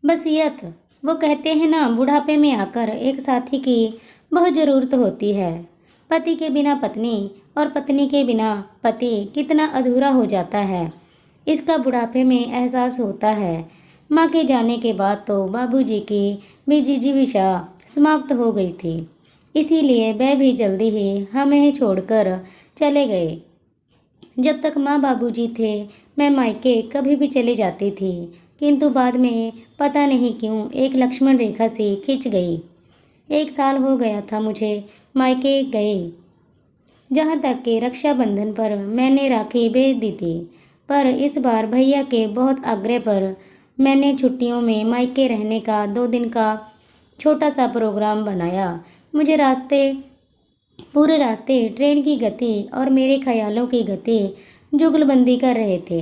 वसीयत। वो कहते हैं ना, बुढ़ापे में आकर एक साथी की बहुत ज़रूरत होती है। पति के बिना पत्नी और पत्नी के बिना पति कितना अधूरा हो जाता है, इसका बुढ़ापे में एहसास होता है। माँ के जाने के बाद तो बाबूजी की भी जिजीविषा समाप्त हो गई थी, इसीलिए वह भी जल्दी ही हमें छोड़कर चले गए। जब तक माँ बाबूजी थे मैं मायके कभी भी चली जाती थी, किंतु बाद में पता नहीं क्यों एक लक्ष्मण रेखा से खिंच गई। 1 साल हो गया था मुझे मायके गए, जहाँ तक कि रक्षाबंधन पर मैंने राखी भेज दी थी। पर इस बार भैया के बहुत आग्रह पर मैंने छुट्टियों में मायके रहने का 2 दिन का छोटा सा प्रोग्राम बनाया। मुझे पूरे रास्ते ट्रेन की गति और मेरे ख्यालों की गति जुगलबंदी कर रहे थे।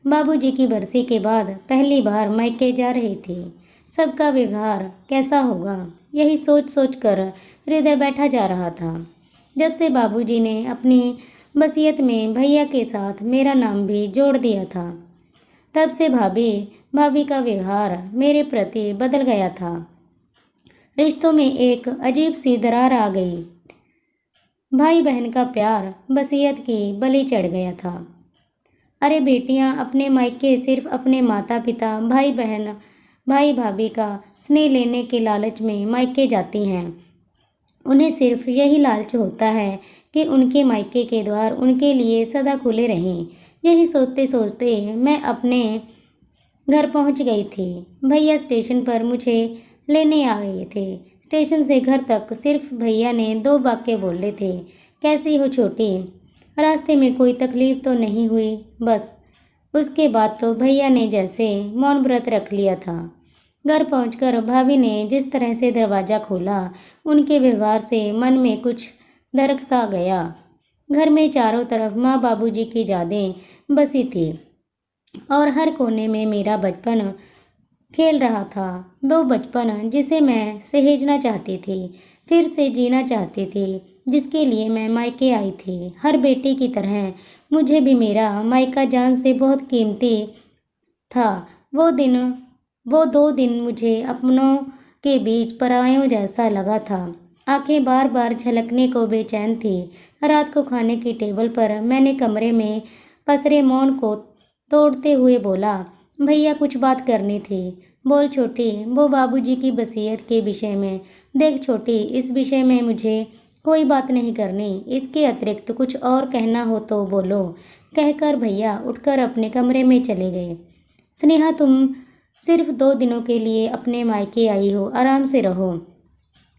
बाबूजी की बरसी के बाद पहली बार मायके जा रही थी। सबका व्यवहार कैसा होगा, यही सोच सोच कर हृदय बैठा जा रहा था। जब से बाबूजी ने अपनी वसीयत में भैया के साथ मेरा नाम भी जोड़ दिया था, तब से भाभी का व्यवहार मेरे प्रति बदल गया था। रिश्तों में एक अजीब सी दरार आ गई। भाई बहन का प्यार वसीयत की बलि चढ़ गया था। अरे बेटियां अपने मायके सिर्फ अपने माता पिता, भाई बहन, भाई भाभी का स्नेह लेने के लालच में मायके जाती हैं। उन्हें सिर्फ यही लालच होता है कि उनके मायके के द्वार उनके लिए सदा खुले रहें। यही सोचते सोचते मैं अपने घर पहुंच गई थी। भैया स्टेशन पर मुझे लेने आ गए थे। स्टेशन से घर तक सिर्फ भैया ने 2 वाक्य बोले थे, कैसी हो छोटी, रास्ते में कोई तकलीफ तो नहीं हुई, बस। उसके बाद तो भैया ने जैसे मौन व्रत रख लिया था। घर पहुंचकर भाभी ने जिस तरह से दरवाज़ा खोला, उनके व्यवहार से मन में कुछ दरक सा गया। घर में चारों तरफ माँ बाबूजी की यादें बसी थी और हर कोने में मेरा बचपन खेल रहा था। वो बचपन जिसे मैं सहेजना चाहती थी, फिर से जीना चाहती थी, जिसके लिए मैं मायके आई थी। हर बेटी की तरह मुझे भी मेरा मायका जान से बहुत कीमती था। वो 2 दिन मुझे अपनों के बीच परायों जैसा लगा था। आंखें बार बार झलकने को बेचैन थी। रात को खाने की टेबल पर मैंने कमरे में पसरे मौन को तोड़ते हुए बोला, भैया कुछ बात करनी थी। बोल छोटी। वो बाबूजी की वसीयत के विषय में। देख छोटी, इस विषय में मुझे कोई बात नहीं करनी, इसके अतिरिक्त कुछ और कहना हो तो बोलो, कहकर भैया उठकर अपने कमरे में चले गए। स्नेहा, तुम सिर्फ 2 दिनों के लिए अपने मायके आई हो, आराम से रहो,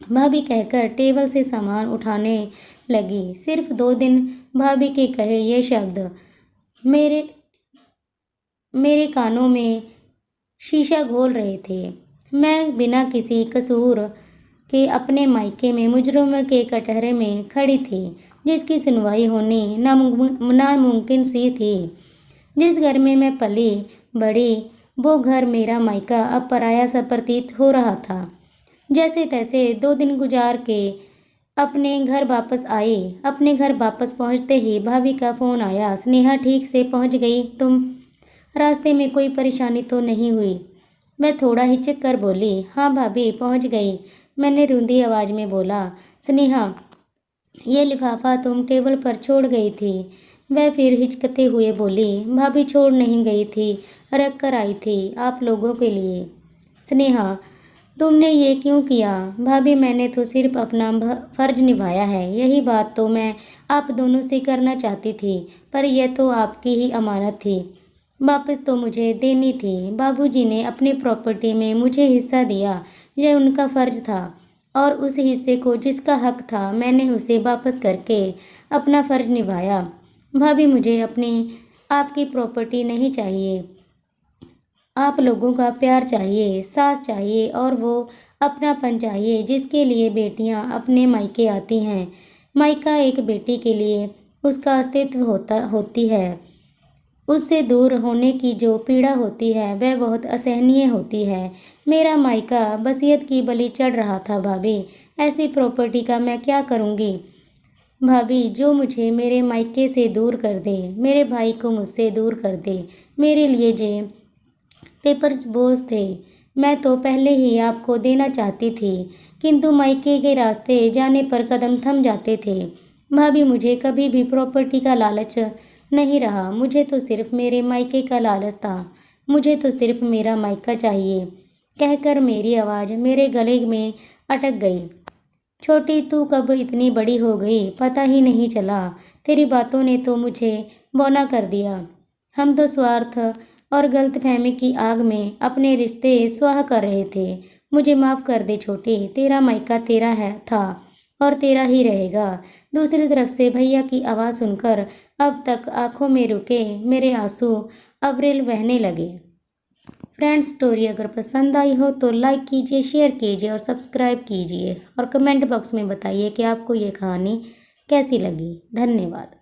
भाभी कहकर टेबल से सामान उठाने लगी। सिर्फ 2 दिन, भाभी के कहे ये शब्द मेरे कानों में शीशा घोल रहे थे। मैं बिना किसी कसूर के अपने मायके में मुजरिम के कटहरे में खड़ी थी, जिसकी सुनवाई होनी नामुमकिन सी थी। जिस घर में मैं पली बड़ी, वो घर मेरा मायका अब पराया सा प्रतीत हो रहा था। जैसे तैसे 2 दिन गुजार के अपने घर वापस आई। अपने घर वापस पहुंचते ही भाभी का फ़ोन आया, स्नेहा ठीक से पहुंच गई तुम? रास्ते में कोई परेशानी तो नहीं हुई? मैं थोड़ा हिचक कर बोली, हाँ भाभी पहुंच गई। मैंने रूंधी आवाज़ में बोला, स्नेहा ये लिफाफा तुम टेबल पर छोड़ गई थी। वह फिर हिचकते हुए बोली, भाभी छोड़ नहीं गई थी, रख कर आई थी आप लोगों के लिए। स्नेहा, तुमने ये क्यों किया? भाभी मैंने तो सिर्फ अपना फ़र्ज निभाया है। यही बात तो मैं आप दोनों से करना चाहती थी, पर यह तो आपकी ही अमानत थी, वापस तो मुझे देनी थी। बाबूजी ने अपनी प्रॉपर्टी में मुझे हिस्सा दिया, यह उनका फ़र्ज था, और उस हिस्से को जिसका हक था मैंने उसे वापस करके अपना फ़र्ज निभाया। भाभी मुझे आपकी प्रॉपर्टी नहीं चाहिए, आप लोगों का प्यार चाहिए, साथ चाहिए, और वो अपनापन चाहिए जिसके लिए बेटियां अपने मायके आती हैं। मायका एक बेटी के लिए उसका अस्तित्व होती है। उससे दूर होने की जो पीड़ा होती है वह बहुत असहनीय होती है। मेरा मायका वसीयत की बलि चढ़ रहा था। भाभी, ऐसी प्रॉपर्टी का मैं क्या करूँगी? भाभी, जो मुझे मेरे मायके से दूर कर दे, मेरे भाई को मुझसे दूर कर दे। मेरे लिए जे पेपर्स बोझ थे, मैं तो पहले ही आपको देना चाहती थी, किंतु मायके के रास्ते जाने पर कदम थम जाते थे। भाभी, मुझे कभी भी प्रॉपर्टी का लालच नहीं रहा। मुझे तो सिर्फ मेरे मायके का लालच था। मुझे तो सिर्फ मेरा मायका चाहिए, कहकर मेरी आवाज़ मेरे गले में अटक गई। छोटी, तू कब इतनी बड़ी हो गई, पता ही नहीं चला। तेरी बातों ने तो मुझे बौना कर दिया। हम तो स्वार्थ और गलतफहमी की आग में अपने रिश्ते स्वाह कर रहे थे। मुझे माफ़ कर दे छोटी, तेरा मायका तेरा है था और तेरा ही रहेगा। दूसरी तरफ से भैया की आवाज़ सुनकर अब तक आंखों में रुके मेरे आंसू अविरल बहने लगे। फ्रेंड्स, स्टोरी अगर पसंद आई हो तो लाइक कीजिए, शेयर कीजिए और सब्सक्राइब कीजिए और कमेंट बॉक्स में बताइए कि आपको ये कहानी कैसी लगी। धन्यवाद।